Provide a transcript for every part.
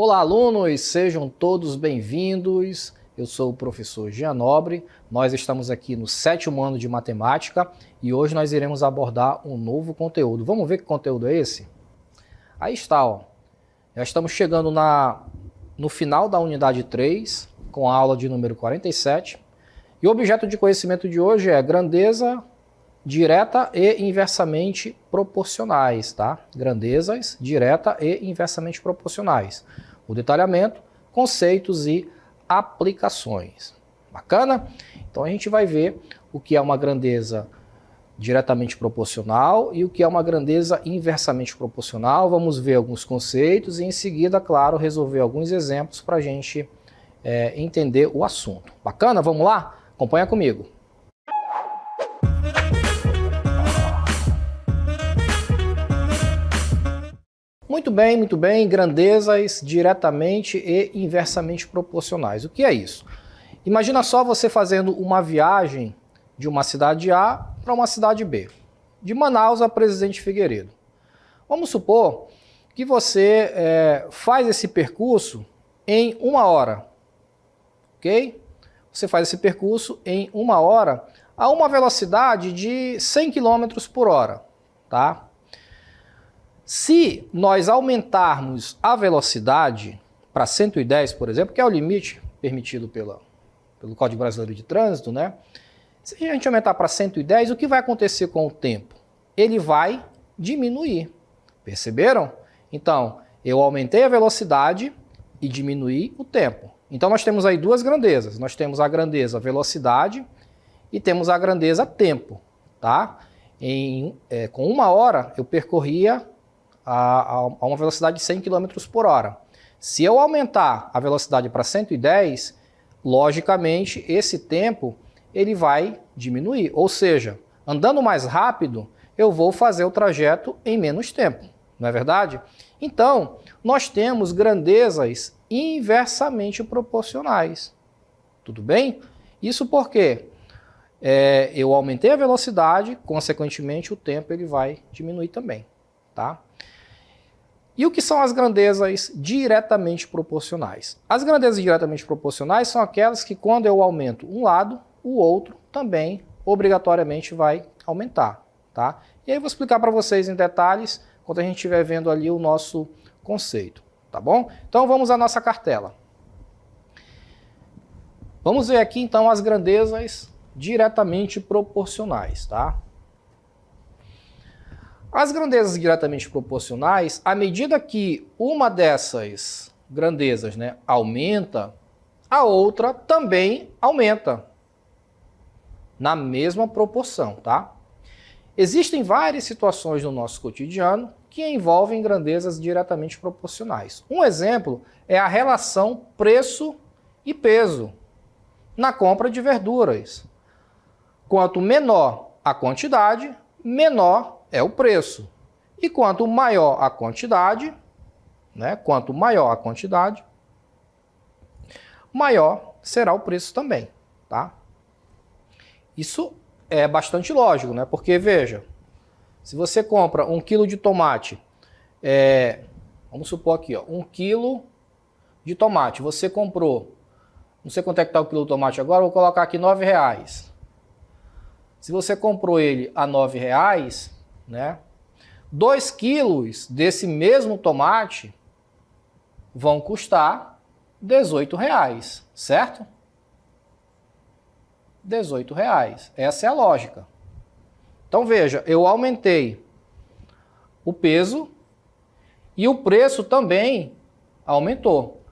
Olá, alunos! Sejam todos bem-vindos. Eu sou o professor Jean Nobre. Nós estamos aqui no 7º ano de Matemática e hoje nós iremos abordar um novo conteúdo. Vamos ver que conteúdo é esse? Aí está, ó. Já estamos chegando no final da unidade 3, com a aula de número 47. E o objeto de conhecimento de hoje é grandeza direta e inversamente proporcionais, tá? Grandezas direta e inversamente proporcionais. O detalhamento, conceitos e aplicações. Bacana? Então a gente vai ver o que é uma grandeza diretamente proporcional e o que é uma grandeza inversamente proporcional. Vamos ver alguns conceitos e em seguida, claro, resolver alguns exemplos para a gente entender o assunto. Bacana? Vamos lá? Acompanha comigo. Muito bem, grandezas diretamente e inversamente proporcionais. O que é isso? Imagina só você fazendo uma viagem de uma cidade A para uma cidade B, de Manaus a Presidente Figueiredo. Vamos supor que você faz esse percurso em 1 hora, ok? Você faz esse percurso em 1 hora a uma velocidade de 100 km por hora, tá? Se nós aumentarmos a velocidade para 110, por exemplo, que é o limite permitido pelo Código Brasileiro de Trânsito, né? Se a gente aumentar para 110, o que vai acontecer com o tempo? Ele vai diminuir. Perceberam? Então, eu aumentei a velocidade e diminuí o tempo. Então, nós temos aí duas grandezas. Nós temos a grandeza velocidade e temos a grandeza tempo, tá? Com 1 hora, eu percorria a uma velocidade de 100 km por hora. Se eu aumentar a velocidade para 110, logicamente, esse tempo ele vai diminuir. Ou seja, andando mais rápido, eu vou fazer o trajeto em menos tempo. Não é verdade? Então, nós temos grandezas inversamente proporcionais. Tudo bem? Isso porque eu aumentei a velocidade, consequentemente, o tempo ele vai diminuir também. Tá? E o que são as grandezas diretamente proporcionais? As grandezas diretamente proporcionais são aquelas que quando eu aumento um lado, o outro também obrigatoriamente vai aumentar. Tá? E aí eu vou explicar para vocês em detalhes quando a gente estiver vendo ali o nosso conceito. Tá bom? Então vamos à nossa cartela. Vamos ver aqui então as grandezas diretamente proporcionais. Tá? As grandezas diretamente proporcionais, à medida que uma dessas grandezas, né, aumenta, a outra também aumenta, na mesma proporção, tá? Existem várias situações no nosso cotidiano que envolvem grandezas diretamente proporcionais. Um exemplo é a relação preço e peso na compra de verduras. Quanto menor a quantidade, menor é o preço. E quanto maior a quantidade, né? Quanto maior a quantidade, maior será o preço também, tá? Isso é bastante lógico, né? Porque, veja, se você compra 1 kg de tomate, vamos supor aqui, ó, 1 kg de tomate, você comprou, não sei quanto é que está o quilo de tomate agora, vou colocar aqui R$9. Se você comprou ele a R$9, né? 2 quilos desse mesmo tomate vão custar R$18, certo? R$18. Essa é a lógica. Então veja, eu aumentei o peso e o preço também aumentou.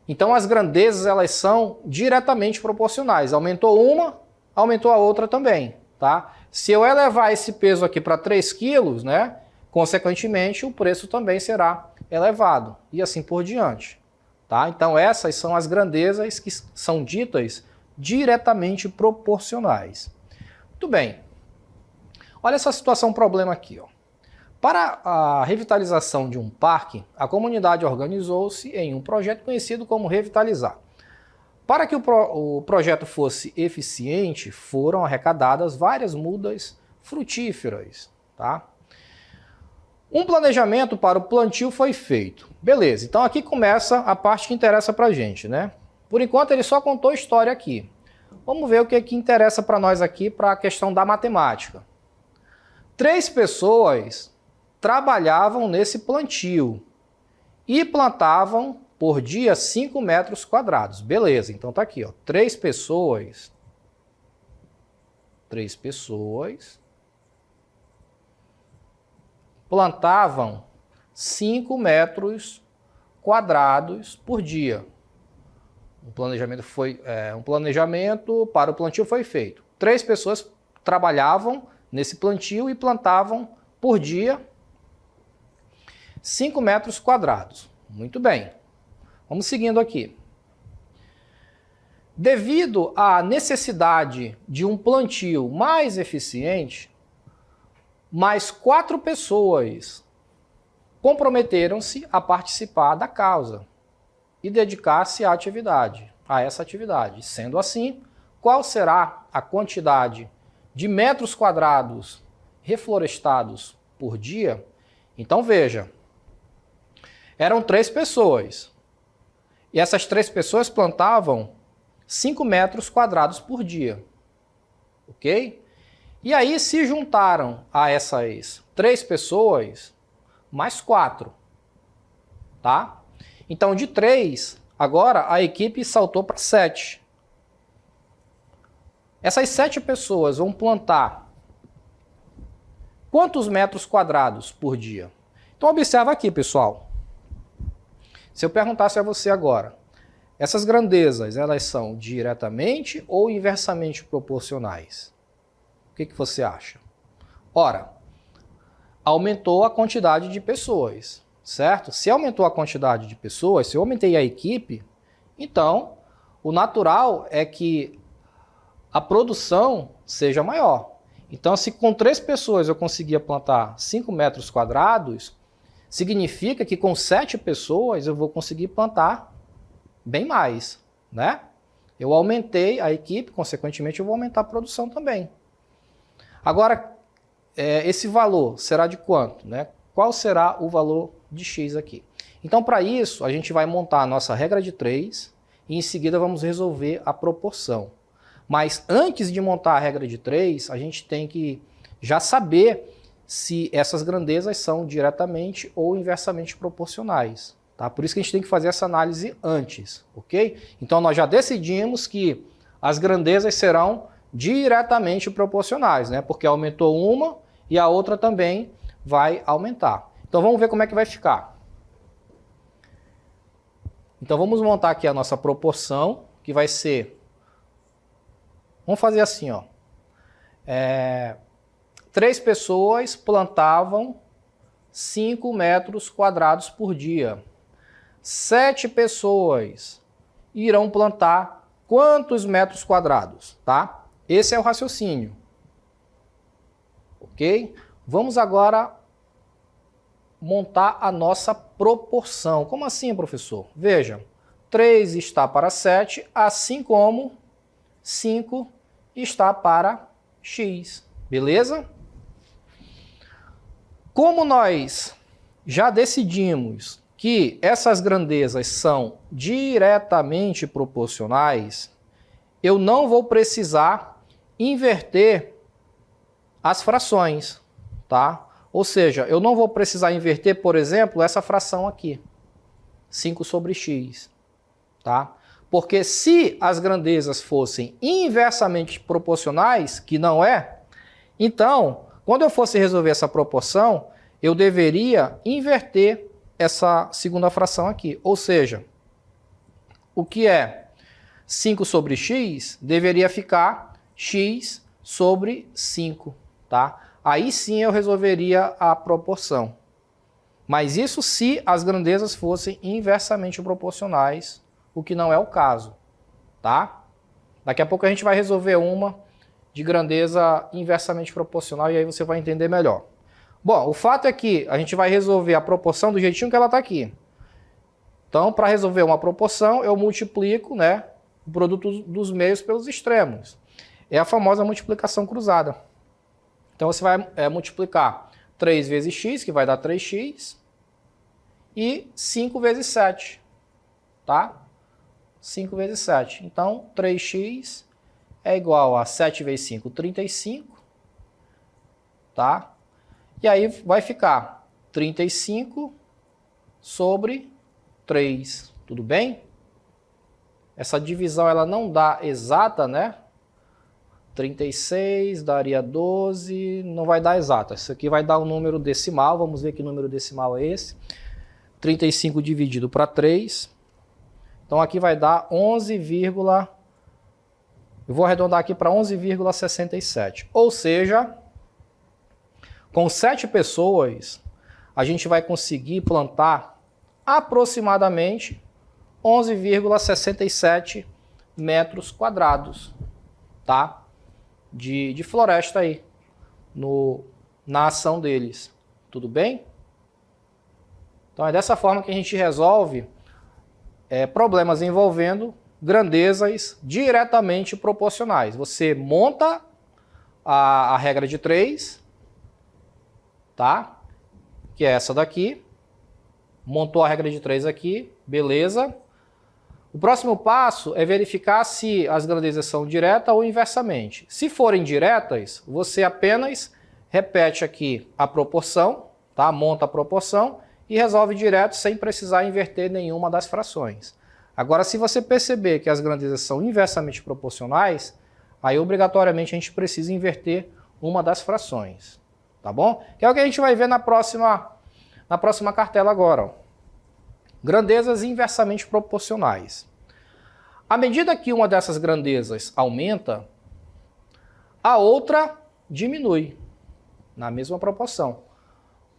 Então as grandezas elas são diretamente proporcionais. Aumentou uma, aumentou a outra também, tá? Se eu elevar esse peso aqui para 3 quilos, né, consequentemente o preço também será elevado e assim por diante. Tá? Então essas são as grandezas que são ditas diretamente proporcionais. Muito bem. Olha essa situação, problema aqui. Ó. Para a revitalização de um parque, a comunidade organizou-se em um projeto conhecido como Revitalizar. Para que o projeto fosse eficiente, foram arrecadadas várias mudas frutíferas. Tá? Um planejamento para o plantio foi feito. Beleza, então aqui começa a parte que interessa para a gente, né? Por enquanto ele só contou história aqui. Vamos ver o que interessa para nós aqui para a questão da matemática. 3 pessoas trabalhavam nesse plantio e plantavam por dia 5 metros quadrados. Beleza, então tá aqui, ó. 3 pessoas plantavam 5 metros quadrados por dia. Um planejamento para o plantio foi feito. 3 pessoas trabalhavam nesse plantio e plantavam por dia 5 metros quadrados. Muito bem. Vamos seguindo aqui. Devido à necessidade de um plantio mais eficiente, mais 4 pessoas comprometeram-se a participar da causa e dedicar-se a essa atividade. Sendo assim, qual será a quantidade de metros quadrados reflorestados por dia? Então veja, eram 3 pessoas e essas 3 pessoas plantavam 5 metros quadrados por dia, ok? E aí se juntaram a essas 3 pessoas mais 4, tá? Então de 3, agora a equipe saltou para 7. Essas 7 pessoas vão plantar quantos metros quadrados por dia? Então observa aqui, pessoal. Se eu perguntasse a você agora, essas grandezas, elas são diretamente ou inversamente proporcionais? O que você acha? Ora, aumentou a quantidade de pessoas, certo? Se aumentou a quantidade de pessoas, se eu aumentei a equipe, então o natural é que a produção seja maior. Então, se com 3 pessoas eu conseguia plantar 5 metros quadrados, significa que com 7 pessoas eu vou conseguir plantar bem mais, né? Eu aumentei a equipe, consequentemente eu vou aumentar a produção também. Agora, esse valor será de quanto, né? Qual será o valor de X aqui? Então, para isso, a gente vai montar a nossa regra de 3 e em seguida vamos resolver a proporção. Mas antes de montar a regra de 3, a gente tem que já saber se essas grandezas são diretamente ou inversamente proporcionais. Tá? Por isso que a gente tem que fazer essa análise antes, ok? Então nós já decidimos que as grandezas serão diretamente proporcionais, né? Porque aumentou uma e a outra também vai aumentar. Então vamos ver como é que vai ficar. Então vamos montar aqui a nossa proporção, que vai ser... Vamos fazer assim, ó. 3 pessoas plantavam 5 metros quadrados por dia. 7 pessoas irão plantar quantos metros quadrados, tá? Esse é o raciocínio. Ok? Vamos agora montar a nossa proporção. Como assim, professor? Veja, 3 está para 7, assim como 5 está para X. Beleza? Como nós já decidimos que essas grandezas são diretamente proporcionais, eu não vou precisar inverter as frações, tá? Ou seja, eu não vou precisar inverter, por exemplo, essa fração aqui, 5 sobre x, tá? Porque se as grandezas fossem inversamente proporcionais, que não é, então, quando eu fosse resolver essa proporção, eu deveria inverter essa segunda fração aqui. Ou seja, o que é 5 sobre x deveria ficar x sobre 5, tá? Aí sim eu resolveria a proporção. Mas isso se as grandezas fossem inversamente proporcionais, o que não é o caso, tá? Daqui a pouco a gente vai resolver uma de grandeza inversamente proporcional e aí você vai entender melhor. Bom, o fato é que a gente vai resolver a proporção do jeitinho que ela está aqui. Então, para resolver uma proporção, eu multiplico, né, o produto dos meios pelos extremos. É a famosa multiplicação cruzada. Então, você vai multiplicar 3 vezes x, que vai dar 3x, e 5 vezes 7, tá? 5 vezes 7. Então, 3x é igual a 7 vezes 5, 35, tá? E aí vai ficar 35 sobre 3, tudo bem? Essa divisão ela não dá exata, né? 36 daria 12, não vai dar exata. Isso aqui vai dar um número decimal, vamos ver que número decimal é esse. 35 dividido para 3. Então aqui vai dar 11, eu vou arredondar aqui para 11,67. Ou seja, com 7 pessoas, a gente vai conseguir plantar aproximadamente 11,67 metros quadrados, tá? De floresta aí, na ação deles. Tudo bem? Então é dessa forma que a gente resolve problemas envolvendo grandezas diretamente proporcionais. Você monta a regra de 3, tá? Que é essa daqui. Montou a regra de 3 aqui, beleza. O próximo passo é verificar se as grandezas são diretas ou inversamente. Se forem diretas, você apenas repete aqui a proporção, tá? Monta a proporção e resolve direto sem precisar inverter nenhuma das frações. Agora, se você perceber que as grandezas são inversamente proporcionais, aí obrigatoriamente a gente precisa inverter uma das frações, tá bom? Que é o que a gente vai ver na próxima cartela agora, ó. Grandezas inversamente proporcionais. À medida que uma dessas grandezas aumenta, a outra diminui na mesma proporção.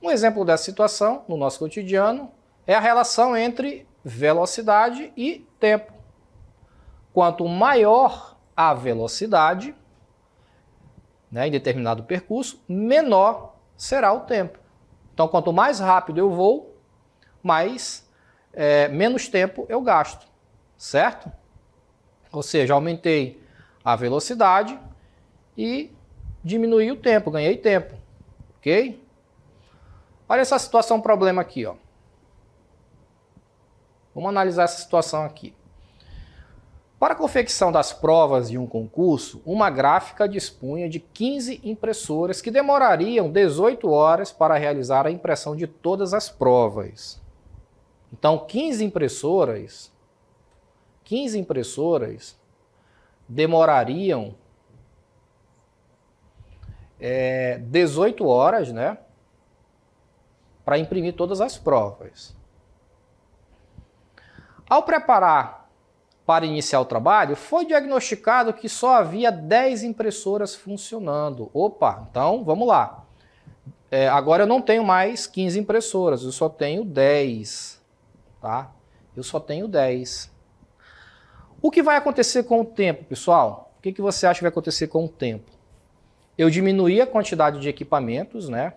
Um exemplo dessa situação, no nosso cotidiano, é a relação entre velocidade e tempo. Quanto maior a velocidade, né, em determinado percurso, menor será o tempo. Então, quanto mais rápido eu vou, menos tempo eu gasto, certo? Ou seja, aumentei a velocidade e diminui o tempo, ganhei tempo, ok? Olha essa situação, problema aqui, ó. Vamos analisar essa situação aqui. Para a confecção das provas de um concurso, uma gráfica dispunha de 15 impressoras que demorariam 18 horas para realizar a impressão de todas as provas. Então, 15 impressoras demorariam 18 horas, né, para imprimir todas as provas. Ao preparar para iniciar o trabalho, foi diagnosticado que só havia 10 impressoras funcionando. Opa, então vamos lá. Agora eu não tenho mais 15 impressoras, eu só tenho 10. Tá? Eu só tenho 10. O que vai acontecer com o tempo, pessoal? O que você acha que vai acontecer com o tempo? Eu diminuí a quantidade de equipamentos, né?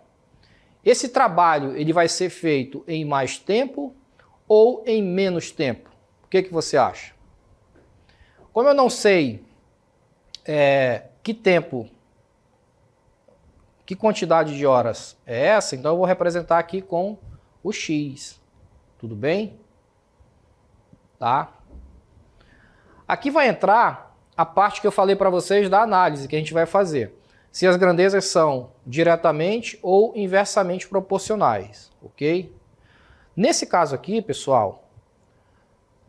Esse trabalho ele vai ser feito em mais tempo ou em menos tempo? O que você acha? Como eu não sei que tempo, que quantidade de horas é essa, então eu vou representar aqui com o X. Tudo bem? Tá? Aqui vai entrar a parte que eu falei para vocês da análise que a gente vai fazer. Se as grandezas são diretamente ou inversamente proporcionais, ok? Nesse caso aqui, pessoal,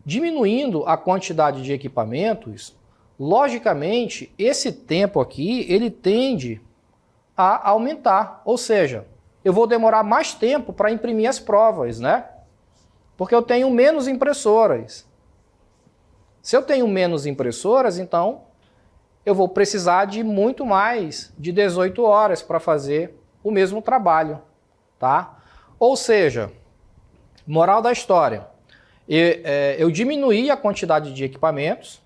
diminuindo a quantidade de equipamentos, logicamente, esse tempo aqui, ele tende a aumentar. Ou seja, eu vou demorar mais tempo para imprimir as provas, né? Porque eu tenho menos impressoras. Se eu tenho menos impressoras, então eu vou precisar de muito mais de 18 horas para fazer o mesmo trabalho, tá? Ou seja, moral da história, eu diminuí a quantidade de equipamentos,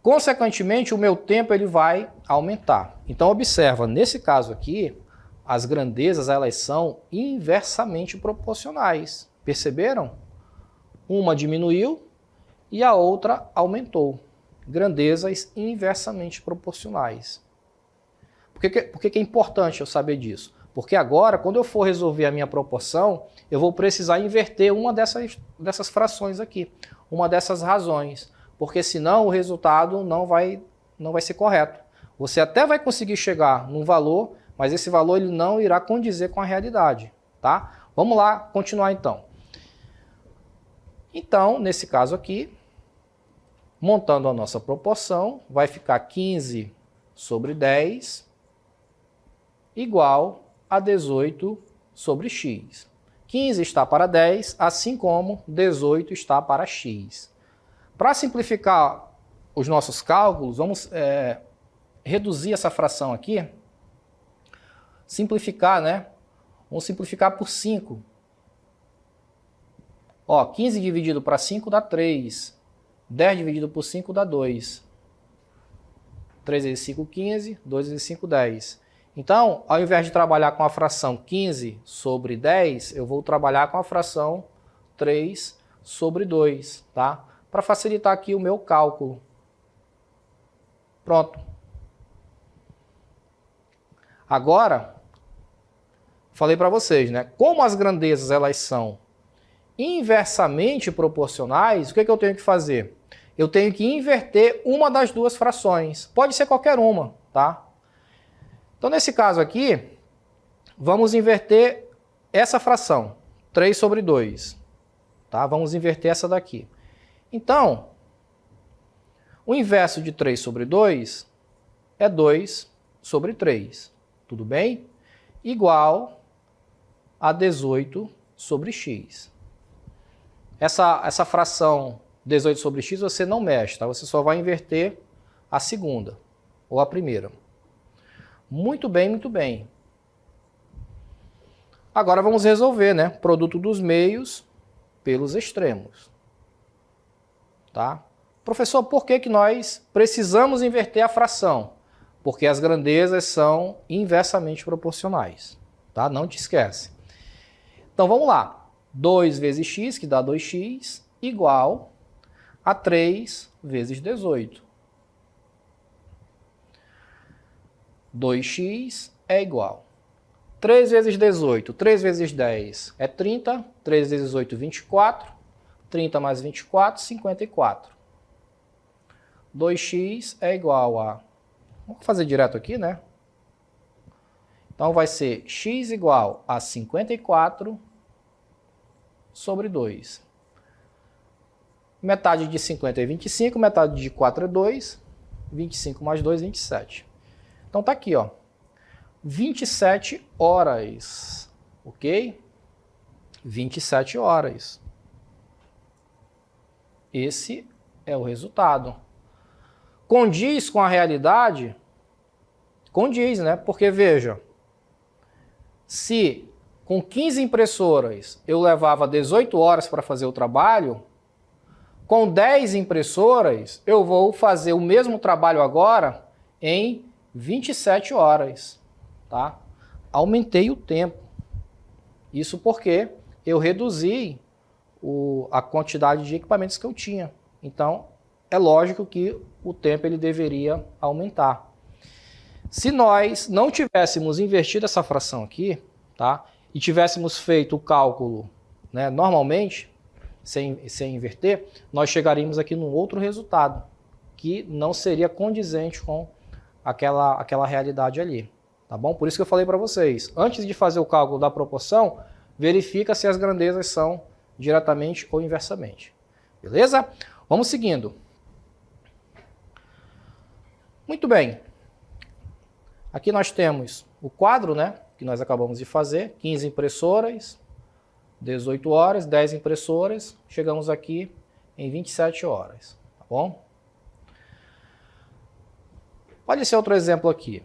consequentemente o meu tempo ele vai aumentar. Então observa, nesse caso aqui, as grandezas elas são inversamente proporcionais. Perceberam? Uma diminuiu e a outra aumentou. Grandezas inversamente proporcionais. Por que é importante eu saber disso? Porque agora, quando eu for resolver a minha proporção, eu vou precisar inverter uma dessas frações aqui, uma dessas razões, porque senão o resultado não vai ser correto. Você até vai conseguir chegar num valor, mas esse valor ele não irá condizer com a realidade, tá? Vamos lá, continuar então. Então, nesse caso aqui, montando a nossa proporção, vai ficar 15 sobre 10 igual a 18 sobre x. 15 está para 10, assim como 18 está para x. Para simplificar os nossos cálculos, vamos reduzir essa fração aqui. Simplificar, né? Vamos simplificar por 5. Ó, 15 dividido para 5 dá 3. 10 dividido por 5 dá 2. 3 vezes 5, 15. 2 vezes 5, 10. Então, ao invés de trabalhar com a fração 15 sobre 10, eu vou trabalhar com a fração 3 sobre 2, tá? Para facilitar aqui o meu cálculo. Pronto. Agora, falei para vocês, né? Como as grandezas elas são inversamente proporcionais, o que eu tenho que fazer? Eu tenho que inverter uma das duas frações. Pode ser qualquer uma, tá? Então, nesse caso aqui, vamos inverter essa fração, 3 sobre 2. Tá? Vamos inverter essa daqui. Então, o inverso de 3 sobre 2 é 2 sobre 3. Tudo bem? Igual a 18 sobre x. Essa fração 18 sobre x você não mexe, tá? Você só vai inverter a segunda ou a primeira. Muito bem, muito bem. Agora vamos resolver, né? Produto dos meios pelos extremos. Tá? Professor, por que nós precisamos inverter a fração? Porque as grandezas são inversamente proporcionais. Tá? Não te esquece. Então vamos lá. 2 vezes x, que dá 2x, igual a 3 vezes 18. 2x é igual. 3 vezes 18, 3 vezes 10 é 30, 3 vezes 8, 24, 30 mais 24, 54. 2x é igual a... Vamos fazer direto aqui, né? Então vai ser x igual a 54 sobre 2. Metade de 50 é 25, metade de 4 é 2, 25 mais 2, 27. Então tá aqui, ó, 27 horas, ok? 27 horas. Esse é o resultado. Condiz com a realidade? Condiz, né? Porque, veja, se com 15 impressoras eu levava 18 horas para fazer o trabalho, com 10 impressoras eu vou fazer o mesmo trabalho agora em 27 horas, tá? Aumentei o tempo. Isso porque eu reduzi a quantidade de equipamentos que eu tinha. Então, é lógico que o tempo ele deveria aumentar. Se nós não tivéssemos invertido essa fração aqui, tá? E tivéssemos feito o cálculo, né, normalmente, sem inverter, nós chegaríamos aqui num outro resultado, que não seria condizente com aquela realidade ali, tá bom? Por isso que eu falei para vocês, antes de fazer o cálculo da proporção, verifica se as grandezas são diretamente ou inversamente. Beleza? Vamos seguindo. Muito bem. Aqui nós temos o quadro, né, que nós acabamos de fazer, 15 impressoras, 18 horas, 10 impressoras, chegamos aqui em 27 horas, tá bom? Olha esse outro exemplo aqui.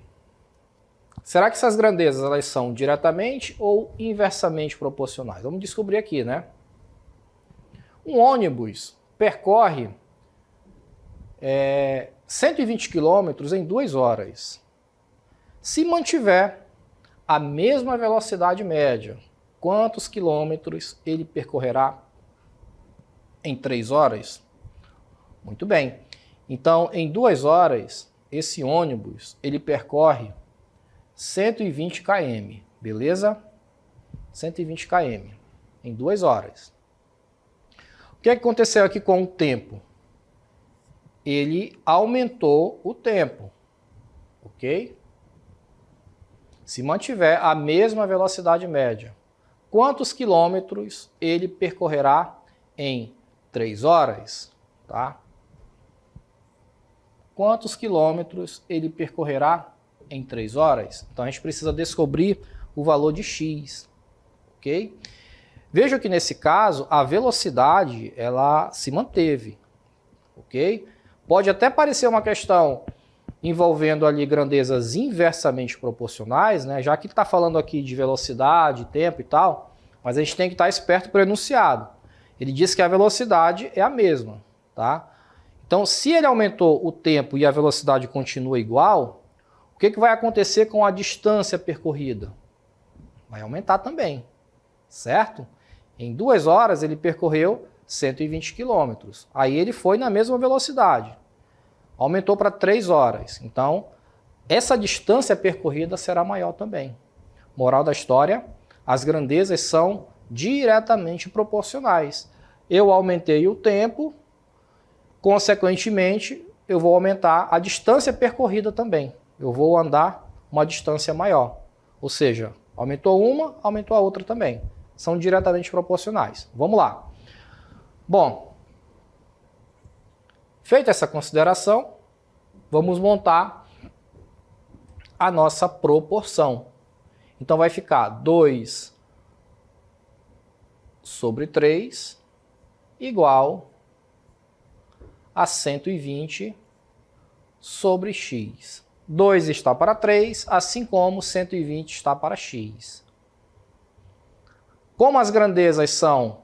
Será que essas grandezas elas são diretamente ou inversamente proporcionais? Vamos descobrir aqui, né? Um ônibus percorre 120 km em 2 horas. Se mantiver a mesma velocidade média, quantos quilômetros ele percorrerá em 3 horas? Muito bem. Então, em 2 horas, esse ônibus ele percorre 120 km. Beleza? 120 km em 2 horas. O que aconteceu aqui com o tempo? Ele aumentou o tempo, ok? Se mantiver a mesma velocidade média, quantos quilômetros ele percorrerá em 3 horas? Tá? Quantos quilômetros ele percorrerá em 3 horas? Então a gente precisa descobrir o valor de x, ok? Veja que nesse caso a velocidade ela se manteve, ok? Pode até parecer uma questão envolvendo ali grandezas inversamente proporcionais, né? Já que está falando aqui de velocidade, tempo e tal, mas a gente tem que estar esperto para o enunciado. Ele diz que a velocidade é a mesma, tá? Então, se ele aumentou o tempo e a velocidade continua igual, o que vai acontecer com a distância percorrida? Vai aumentar também, certo? Em 2 horas ele percorreu 120 km. Aí ele foi na mesma velocidade. Aumentou para 3 horas. Então, essa distância percorrida será maior também. Moral da história, as grandezas são diretamente proporcionais. Eu aumentei o tempo, consequentemente, eu vou aumentar a distância percorrida também. Eu vou andar uma distância maior. Ou seja, aumentou uma, aumentou a outra também. São diretamente proporcionais. Vamos lá. Bom, feita essa consideração, vamos montar a nossa proporção. Então vai ficar 2 sobre 3 igual a 120 sobre x. 2 está para 3, assim como 120 está para x. Como as grandezas são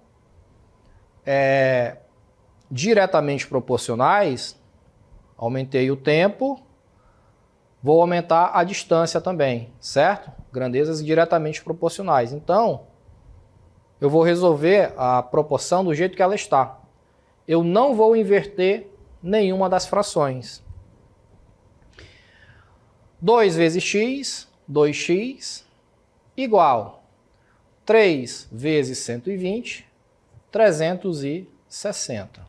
diretamente proporcionais, aumentei o tempo, vou aumentar a distância também, certo? Grandezas diretamente proporcionais. Então, eu vou resolver a proporção do jeito que ela está. Eu não vou inverter nenhuma das frações. 2 vezes x, 2x, igual 3 vezes 120, 360.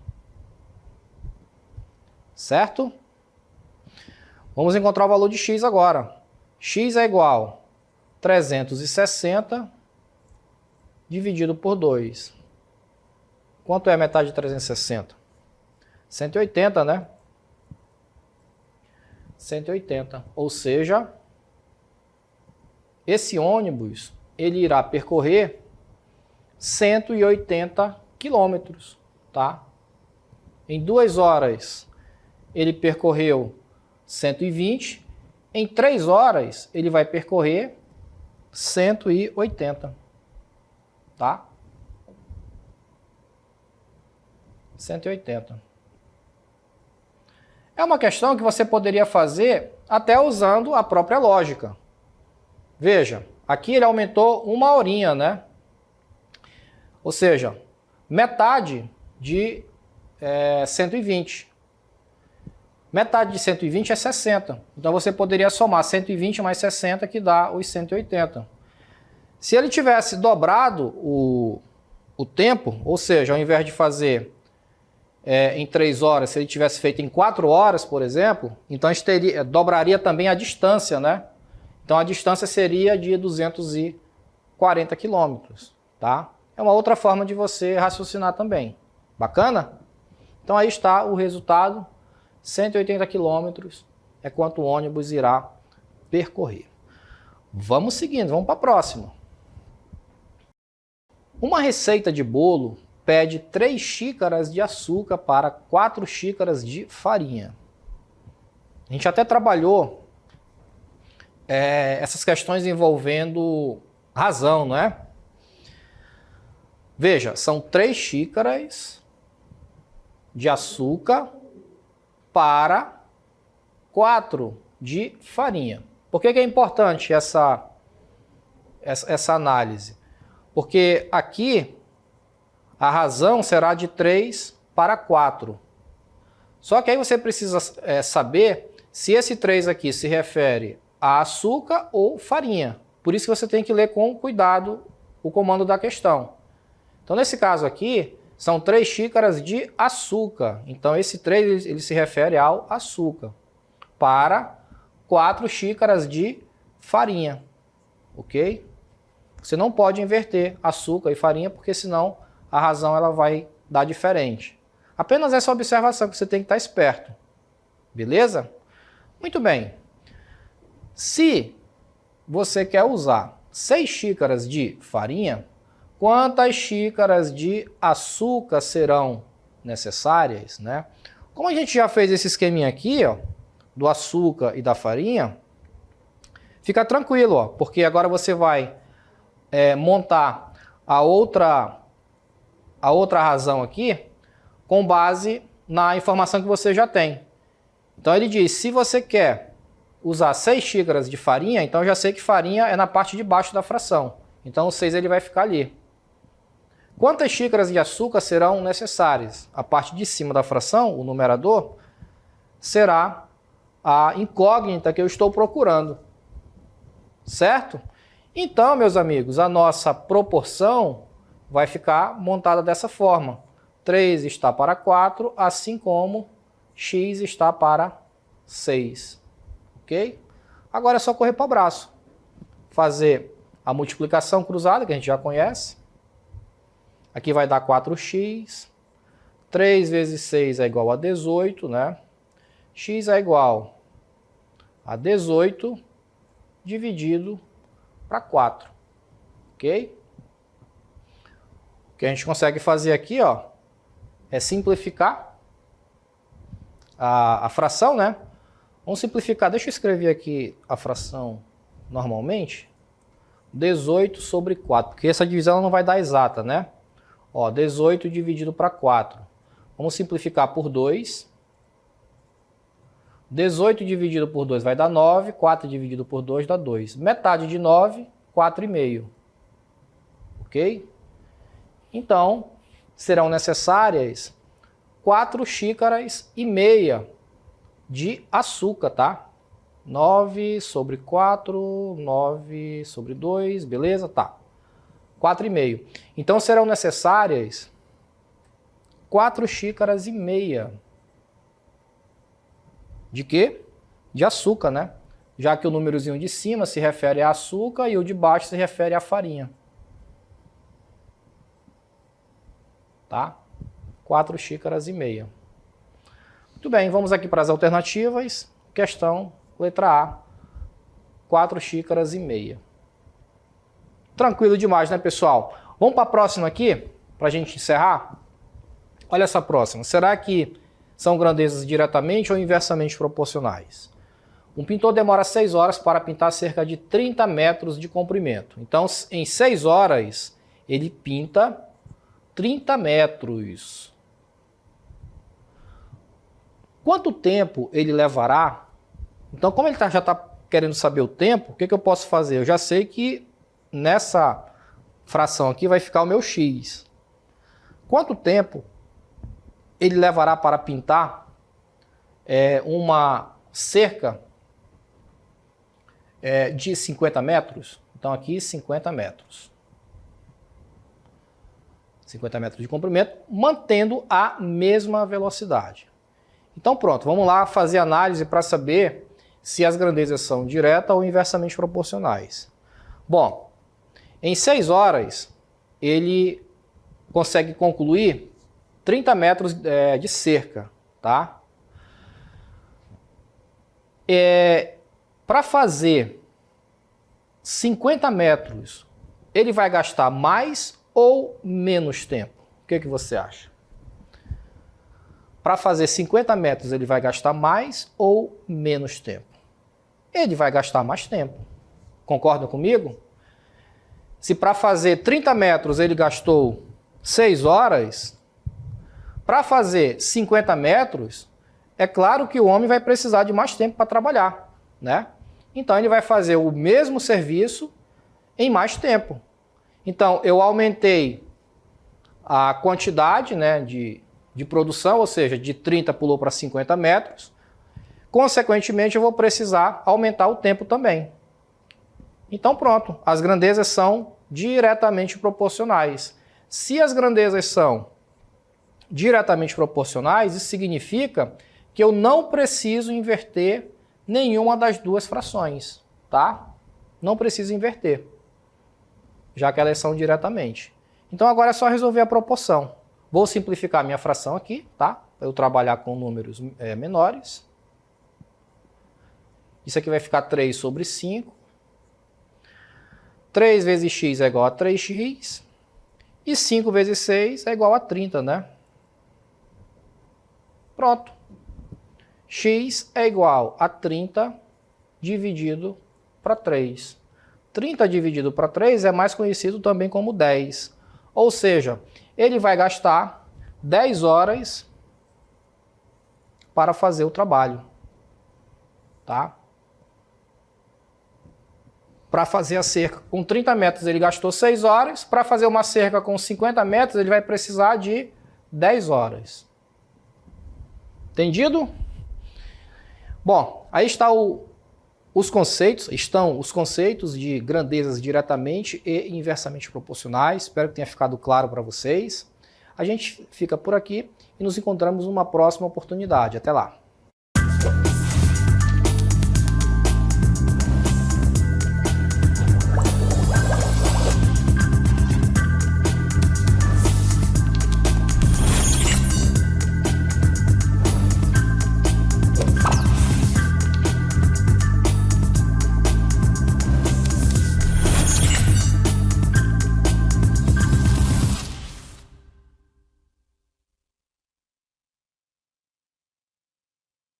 Certo? Vamos encontrar o valor de x agora. X é igual a 360 dividido por 2. Quanto é a metade de 360? 180, né? 180. Ou seja, esse ônibus ele irá percorrer 180 quilômetros, tá? Em 2 horas ele percorreu 120, em 3 horas ele vai percorrer 180, tá? 180. É uma questão que você poderia fazer até usando a própria lógica. Veja, aqui ele aumentou 1 horinha, né? Ou seja, metade de 120. Metade de 120 é 60. Então você poderia somar 120 mais 60, que dá os 180. Se ele tivesse dobrado o tempo, ou seja, ao invés de fazer em 3 horas, se ele tivesse feito em 4 horas, por exemplo, então a gente dobraria também a distância, né? Então a distância seria de 240 quilômetros, tá? É uma outra forma de você raciocinar também. Bacana? Então aí está o resultado. 180 quilômetros é quanto o ônibus irá percorrer. Vamos seguindo, vamos para a próxima. Uma receita de bolo pede 3 xícaras de açúcar para 4 xícaras de farinha. A gente até trabalhou essas questões envolvendo razão, não é? Veja, são 3 xícaras de açúcar para 4 de farinha. Por que é importante essa análise? Porque aqui a razão será de 3 para 4. Só que aí você precisa saber se esse 3 aqui se refere a açúcar ou farinha. Por isso que você tem que ler com cuidado o comando da questão. Então, nesse caso aqui, são 3 xícaras de açúcar. Então, esse 3 ele se refere ao açúcar. Para 4 xícaras de farinha. Ok? Você não pode inverter açúcar e farinha, porque senão a razão ela vai dar diferente. Apenas essa observação que você tem que estar esperto. Beleza? Muito bem. Se você quer usar 6 xícaras de farinha, quantas xícaras de açúcar serão necessárias, né? Como a gente já fez esse esqueminha aqui, ó, do açúcar e da farinha, fica tranquilo, ó, porque agora você vai montar a outra razão aqui com base na informação que você já tem. Então ele diz, se você quer usar 6 xícaras de farinha, então eu já sei que farinha é na parte de baixo da fração. Então o 6 ele vai ficar ali. Quantas xícaras de açúcar serão necessárias? A parte de cima da fração, o numerador, será a incógnita que eu estou procurando. Certo? Então, meus amigos, a nossa proporção vai ficar montada dessa forma. 3 está para 4, assim como x está para 6. Ok? Agora é só correr para o braço. Fazer a multiplicação cruzada, que a gente já conhece. Aqui vai dar 4x. 3 vezes 6 é igual a 18, né? X é igual a 18 dividido para 4. Ok? O que a gente consegue fazer aqui, ó, é simplificar a fração, né? Vamos simplificar. Deixa eu escrever aqui a fração normalmente. 18 sobre 4, porque essa divisão não vai dar exata, né? Ó, 18 dividido para 4. Vamos simplificar por 2. 18 dividido por 2 vai dar 9. 4 dividido por 2 dá 2. Metade de 9, 4,5. Ok? Então, serão necessárias 4 xícaras e meia de açúcar, tá? 9 sobre 4, 9 sobre 2, beleza? Tá. 4,5. Então serão necessárias 4 xícaras e meia. De quê? De açúcar, né? Já que o númerozinho de cima se refere a açúcar e o de baixo se refere à farinha. Tá? 4 xícaras e meia. Muito bem, vamos aqui para as alternativas. Questão, letra A, 4 xícaras e meia. Tranquilo demais, né, pessoal? Vamos para a próxima aqui, para a gente encerrar? Olha essa próxima. Será que são grandezas diretamente ou inversamente proporcionais? Um pintor demora 6 horas para pintar cerca de 30 metros de comprimento. Então, em 6 horas, ele pinta 30 metros. Quanto tempo ele levará? Então, como ele já está querendo saber o tempo, o que eu posso fazer? Eu já sei que nessa fração aqui vai ficar o meu x. Quanto tempo ele levará para pintar uma cerca de 50 metros? Então aqui 50 metros. 50 metros de comprimento, mantendo a mesma velocidade. Então pronto, vamos lá fazer análise para saber se as grandezas são direta ou inversamente proporcionais. Bom, em 6 horas ele consegue concluir 30 metros de cerca, tá? Para fazer 50 metros, ele vai gastar mais ou menos tempo? O que você acha? Para fazer 50 metros, ele vai gastar mais ou menos tempo? Ele vai gastar mais tempo. Concordam comigo? Se para fazer 30 metros ele gastou 6 horas, para fazer 50 metros, é claro que o homem vai precisar de mais tempo para trabalhar, né? Então ele vai fazer o mesmo serviço em mais tempo. Então eu aumentei a quantidade, né, de produção, ou seja, de 30 pulou para 50 metros. Consequentemente eu vou precisar aumentar o tempo também. Então pronto, as grandezas são diretamente proporcionais. Se as grandezas são diretamente proporcionais, isso significa que eu não preciso inverter nenhuma das duas frações, tá? Não preciso inverter, já que elas são diretamente. Então agora é só resolver a proporção. Vou simplificar minha fração aqui, tá? Para eu trabalhar com números menores. Isso aqui vai ficar 3 sobre 5. 3 vezes x é igual a 3x. E 5 vezes 6 é igual a 30, né? Pronto. X é igual a 30 dividido para 3. 30 dividido para 3 é mais conhecido também como 10. Ou seja, ele vai gastar 10 horas para fazer o trabalho. Tá? Para fazer a cerca com 30 metros ele gastou 6 horas. Para fazer uma cerca com 50 metros ele vai precisar de 10 horas. Entendido? Bom, aí estão os conceitos de grandezas diretamente e inversamente proporcionais. Espero que tenha ficado claro para vocês. A gente fica por aqui e nos encontramos numa próxima oportunidade. Até lá!